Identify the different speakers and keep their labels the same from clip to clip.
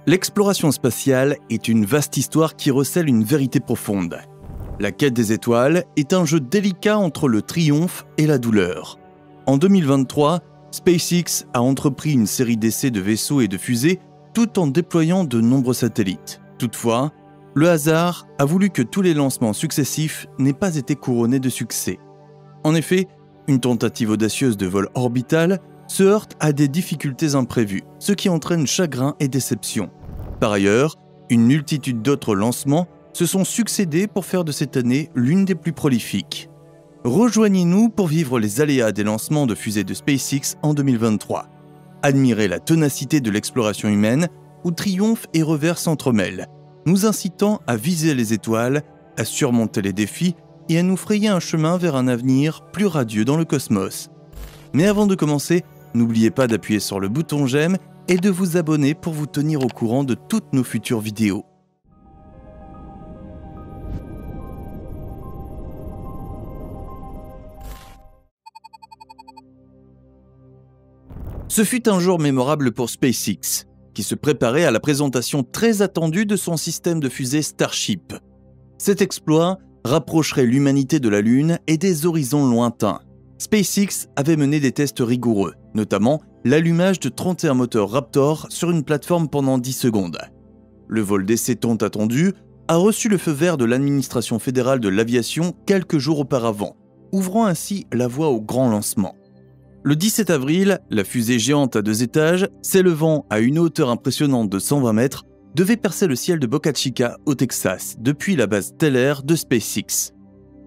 Speaker 1: L'exploration spatiale est une vaste histoire qui recèle une vérité profonde. La quête des étoiles est un jeu délicat entre le triomphe et la douleur. En 2023, SpaceX a entrepris une série d'essais de vaisseaux et de fusées tout en déployant de nombreux satellites. Toutefois, le hasard a voulu que tous les lancements successifs n'aient pas été couronnés de succès. En effet, une tentative audacieuse de vol orbital se heurte à des difficultés imprévues, ce qui entraîne chagrin et déception. Par ailleurs, une multitude d'autres lancements se sont succédés pour faire de cette année l'une des plus prolifiques. Rejoignez-nous pour vivre les aléas des lancements de fusées de SpaceX en 2023. Admirez la ténacité de l'exploration humaine où triomphe et revers s'entremêlent, nous incitant à viser les étoiles, à surmonter les défis et à nous frayer un chemin vers un avenir plus radieux dans le cosmos. Mais avant de commencer, n'oubliez pas d'appuyer sur le bouton j'aime et de vous abonner pour vous tenir au courant de toutes nos futures vidéos. Ce fut un jour mémorable pour SpaceX, qui se préparait à la présentation très attendue de son système de fusée Starship. Cet exploit rapprocherait l'humanité de la Lune et des horizons lointains. SpaceX avait mené des tests rigoureux, notamment l'allumage de 31 moteurs Raptor sur une plateforme pendant 10 secondes. Le vol d'essai tant attendu a reçu le feu vert de l'administration fédérale de l'aviation quelques jours auparavant, ouvrant ainsi la voie au grand lancement. Le 17 avril, la fusée géante à 2 étages, s'élevant à une hauteur impressionnante de 120 mètres, devait percer le ciel de Boca Chica au Texas, depuis la base stellaire de SpaceX.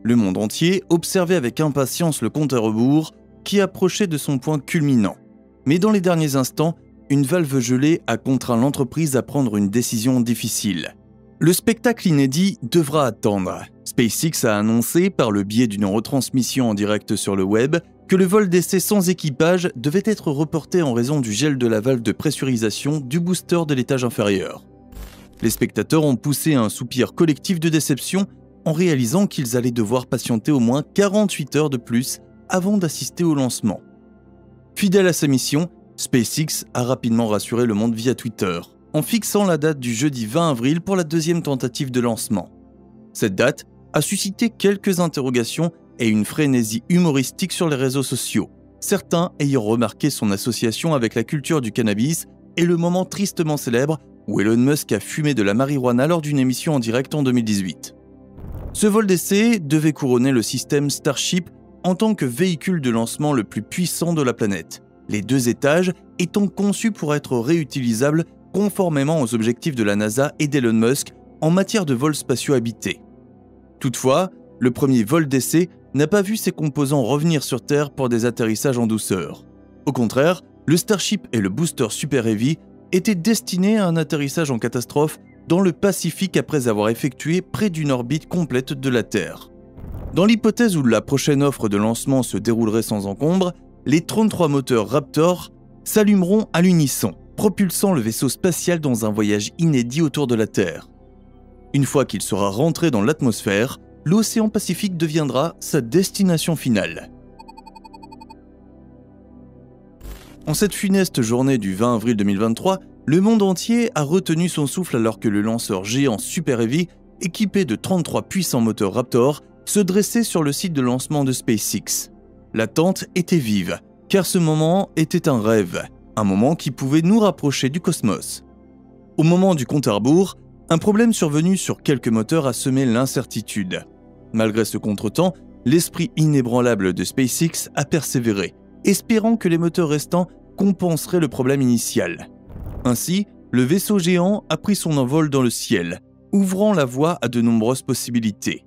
Speaker 1: Le monde entier observait avec impatience le compte à rebours qui approchait de son point culminant. Mais dans les derniers instants, une valve gelée a contraint l'entreprise à prendre une décision difficile. Le spectacle inédit devra attendre. SpaceX a annoncé, par le biais d'une retransmission en direct sur le web, que le vol d'essai sans équipage devait être reporté en raison du gel de la valve de pressurisation du booster de l'étage inférieur. Les spectateurs ont poussé un soupir collectif de déception en réalisant qu'ils allaient devoir patienter au moins 48 heures de plus avant d'assister au lancement. Fidèle à sa mission, SpaceX a rapidement rassuré le monde via Twitter, en fixant la date du jeudi 20 avril pour la deuxième tentative de lancement. Cette date a suscité quelques interrogations et une frénésie humoristique sur les réseaux sociaux, certains ayant remarqué son association avec la culture du cannabis et le moment tristement célèbre où Elon Musk a fumé de la marijuana lors d'une émission en direct en 2018. Ce vol d'essai devait couronner le système Starship en tant que véhicule de lancement le plus puissant de la planète, les 2 étages étant conçus pour être réutilisables conformément aux objectifs de la NASA et d'Elon Musk en matière de vols spatiaux habités. Toutefois, le premier vol d'essai n'a pas vu ses composants revenir sur Terre pour des atterrissages en douceur. Au contraire, le Starship et le booster Super Heavy étaient destinés à un atterrissage en catastrophe dans le Pacifique après avoir effectué près d'une orbite complète de la Terre. Dans l'hypothèse où la prochaine offre de lancement se déroulerait sans encombre, les 33 moteurs Raptor s'allumeront à l'unisson, propulsant le vaisseau spatial dans un voyage inédit autour de la Terre. Une fois qu'il sera rentré dans l'atmosphère, l'océan Pacifique deviendra sa destination finale. En cette funeste journée du 20 avril 2023, le monde entier a retenu son souffle alors que le lanceur géant Super Heavy, équipé de 33 puissants moteurs Raptor, se dressait sur le site de lancement de SpaceX. L'attente était vive, car ce moment était un rêve, un moment qui pouvait nous rapprocher du cosmos. Au moment du compte à rebours, un problème survenu sur quelques moteurs a semé l'incertitude. Malgré ce contretemps, l'esprit inébranlable de SpaceX a persévéré, espérant que les moteurs restants compenseraient le problème initial. Ainsi, le vaisseau géant a pris son envol dans le ciel, ouvrant la voie à de nombreuses possibilités.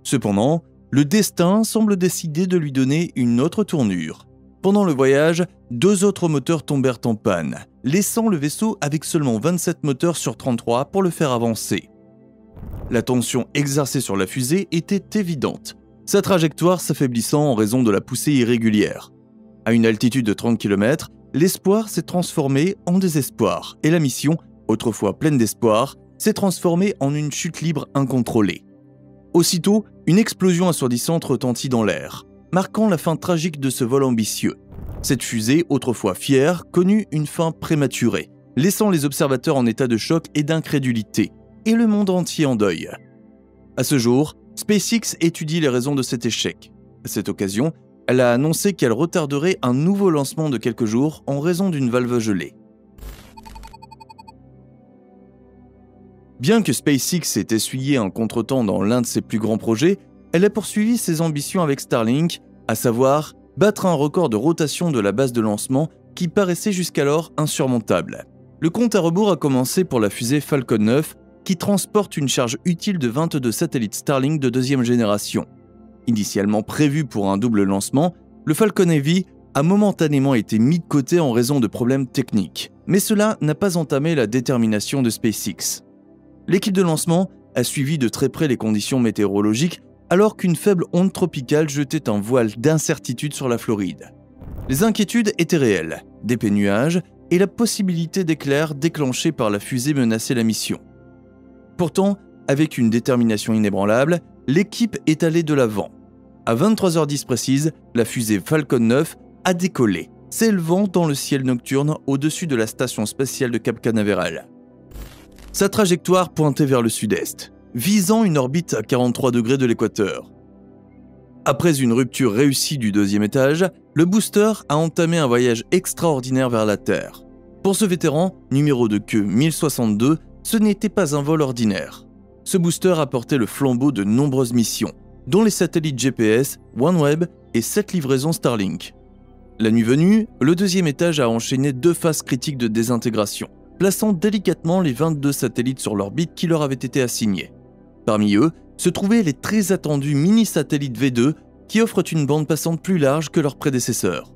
Speaker 1: Cependant, le destin semble décider de lui donner une autre tournure. Pendant le voyage, 2 autres moteurs tombèrent en panne, laissant le vaisseau avec seulement 27 moteurs sur 33 pour le faire avancer. La tension exercée sur la fusée était évidente, sa trajectoire s'affaiblissant en raison de la poussée irrégulière. À une altitude de 30 km, l'espoir s'est transformé en désespoir et la mission, autrefois pleine d'espoir, s'est transformée en une chute libre incontrôlée. Aussitôt, une explosion assourdissante retentit dans l'air, marquant la fin tragique de ce vol ambitieux. Cette fusée, autrefois fière, connut une fin prématurée, laissant les observateurs en état de choc et d'incrédulité, et le monde entier en deuil. À ce jour, SpaceX étudie les raisons de cet échec. À cette occasion, elle a annoncé qu'elle retarderait un nouveau lancement de quelques jours en raison d'une valve gelée. Bien que SpaceX ait essuyé un contretemps dans l'un de ses plus grands projets, elle a poursuivi ses ambitions avec Starlink, à savoir battre un record de rotation de la base de lancement qui paraissait jusqu'alors insurmontable. Le compte à rebours a commencé pour la fusée Falcon 9, qui transporte une charge utile de 22 satellites Starlink de deuxième génération. Initialement prévu pour un double lancement, le Falcon Heavy a momentanément été mis de côté en raison de problèmes techniques. Mais cela n'a pas entamé la détermination de SpaceX. L'équipe de lancement a suivi de très près les conditions météorologiques alors qu'une faible onde tropicale jetait un voile d'incertitude sur la Floride. Les inquiétudes étaient réelles, d'épais nuages et la possibilité d'éclairs déclenchés par la fusée menaçait la mission. Pourtant, avec une détermination inébranlable, l'équipe est allée de l'avant. À 23h10 précise, la fusée Falcon 9 a décollé, s'élevant dans le ciel nocturne au-dessus de la station spatiale de Cap Canaveral. Sa trajectoire pointait vers le sud-est, visant une orbite à 43 degrés de l'équateur. Après une rupture réussie du deuxième étage, le booster a entamé un voyage extraordinaire vers la Terre. Pour ce vétéran, numéro de queue 1062, ce n'était pas un vol ordinaire. Ce booster a porté le flambeau de nombreuses missions, dont les satellites GPS, OneWeb et 7 livraisons Starlink. La nuit venue, le deuxième étage a enchaîné 2 phases critiques de désintégration, plaçant délicatement les 22 satellites sur l'orbite qui leur avaient été assignés. Parmi eux, se trouvaient les très attendus mini-satellites V2 qui offrent une bande passante plus large que leurs prédécesseurs.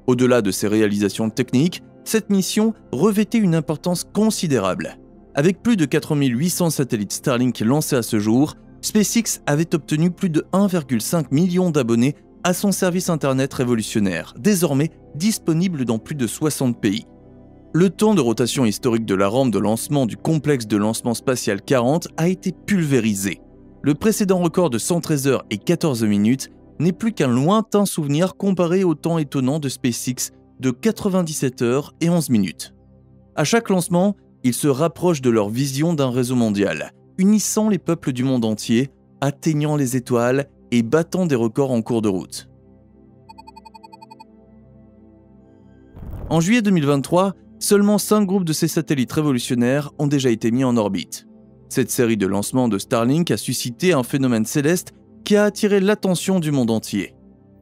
Speaker 1: Au-delà de ces réalisations techniques, cette mission revêtait une importance considérable. Avec plus de 4800 satellites Starlink lancés à ce jour, SpaceX avait obtenu plus de 1,5 million d'abonnés à son service internet révolutionnaire, désormais disponible dans plus de 60 pays. Le temps de rotation historique de la rampe de lancement du complexe de lancement spatial 40 a été pulvérisé. Le précédent record de 113 heures et 14 minutes n'est plus qu'un lointain souvenir comparé au temps étonnant de SpaceX de 97 heures et 11 minutes. À chaque lancement, ils se rapprochent de leur vision d'un réseau mondial, unissant les peuples du monde entier, atteignant les étoiles et battant des records en cours de route. En juillet 2023, seulement 5 groupes de ces satellites révolutionnaires ont déjà été mis en orbite. Cette série de lancements de Starlink a suscité un phénomène céleste qui a attiré l'attention du monde entier.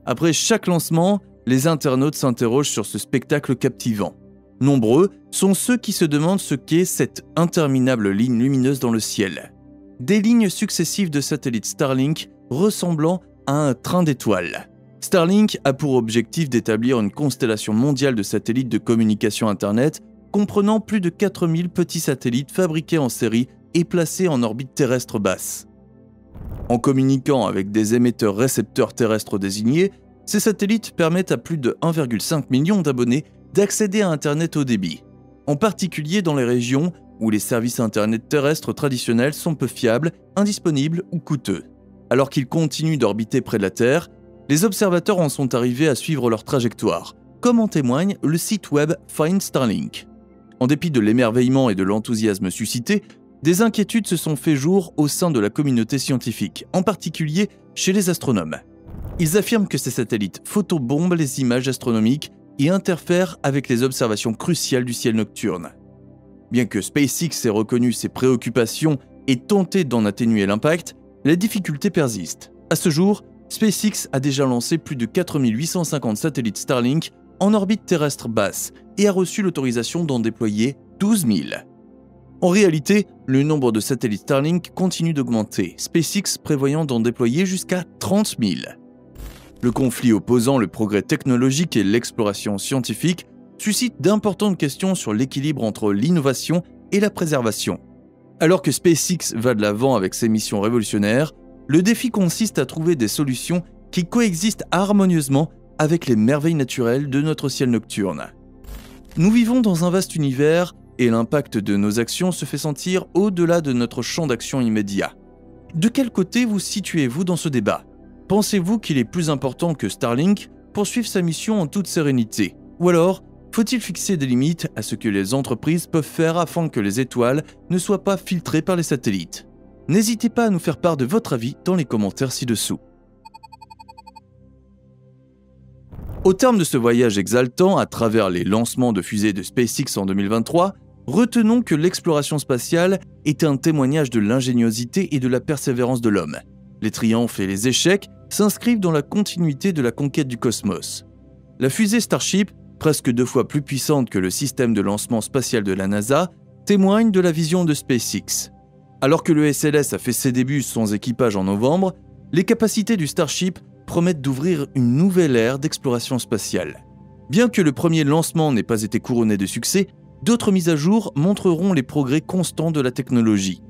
Speaker 1: Après chaque lancement, les internautes s'interrogent sur ce spectacle captivant. Nombreux sont ceux qui se demandent ce qu'est cette interminable ligne lumineuse dans le ciel. Des lignes successives de satellites Starlink ressemblant à un train d'étoiles. Starlink a pour objectif d'établir une constellation mondiale de satellites de communication Internet comprenant plus de 4000 petits satellites fabriqués en série et placés en orbite terrestre basse. En communiquant avec des émetteurs-récepteurs terrestres désignés, ces satellites permettent à plus de 1,5 million d'abonnés d'accéder à Internet haut débit, en particulier dans les régions où les services Internet terrestres traditionnels sont peu fiables, indisponibles ou coûteux. Alors qu'ils continuent d'orbiter près de la Terre, les observateurs en sont arrivés à suivre leur trajectoire, comme en témoigne le site web Find Starlink. En dépit de l'émerveillement et de l'enthousiasme suscité, des inquiétudes se sont fait jour au sein de la communauté scientifique, en particulier chez les astronomes. Ils affirment que ces satellites photobombent les images astronomiques et interfèrent avec les observations cruciales du ciel nocturne. Bien que SpaceX ait reconnu ses préoccupations et tenté d'en atténuer l'impact, les difficultés persistent. À ce jour, SpaceX a déjà lancé plus de 4850 satellites Starlink en orbite terrestre basse et a reçu l'autorisation d'en déployer 12 000. En réalité, le nombre de satellites Starlink continue d'augmenter, SpaceX prévoyant d'en déployer jusqu'à 30 000. Le conflit opposant le progrès technologique et l'exploration scientifique suscite d'importantes questions sur l'équilibre entre l'innovation et la préservation. Alors que SpaceX va de l'avant avec ses missions révolutionnaires, le défi consiste à trouver des solutions qui coexistent harmonieusement avec les merveilles naturelles de notre ciel nocturne. Nous vivons dans un vaste univers et l'impact de nos actions se fait sentir au-delà de notre champ d'action immédiat. De quel côté vous situez-vous dans ce débat ? Pensez-vous qu'il est plus important que Starlink poursuive sa mission en toute sérénité ? Ou alors, Faut-il fixer des limites à ce que les entreprises peuvent faire afin que les étoiles ne soient pas filtrées par les satellites? N'hésitez pas à nous faire part de votre avis dans les commentaires ci-dessous. Au terme de ce voyage exaltant à travers les lancements de fusées de SpaceX en 2023, retenons que l'exploration spatiale est un témoignage de l'ingéniosité et de la persévérance de l'homme. Les triomphes et les échecs s'inscrivent dans la continuité de la conquête du cosmos. La fusée Starship, presque 2 fois plus puissante que le système de lancement spatial de la NASA, témoigne de la vision de SpaceX. Alors que le SLS a fait ses débuts sans équipage en novembre, les capacités du Starship promettent d'ouvrir une nouvelle ère d'exploration spatiale. Bien que le premier lancement n'ait pas été couronné de succès, d'autres mises à jour montreront les progrès constants de la technologie.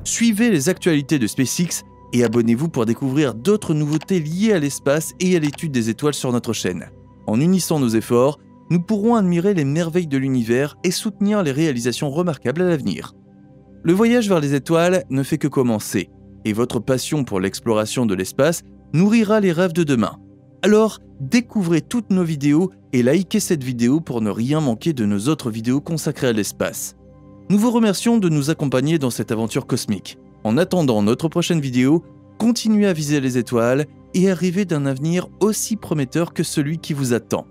Speaker 1: Suivez les actualités de SpaceX et abonnez-vous pour découvrir d'autres nouveautés liées à l'espace et à l'étude des étoiles sur notre chaîne. En unissant nos efforts, nous pourrons admirer les merveilles de l'univers et soutenir les réalisations remarquables à l'avenir. Le voyage vers les étoiles ne fait que commencer, et votre passion pour l'exploration de l'espace nourrira les rêves de demain. Alors, découvrez toutes nos vidéos et likez cette vidéo pour ne rien manquer de nos autres vidéos consacrées à l'espace. Nous vous remercions de nous accompagner dans cette aventure cosmique. En attendant notre prochaine vidéo, continuez à viser les étoiles et à rêver d'un avenir aussi prometteur que celui qui vous attend.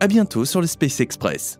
Speaker 1: À bientôt sur le Space Express.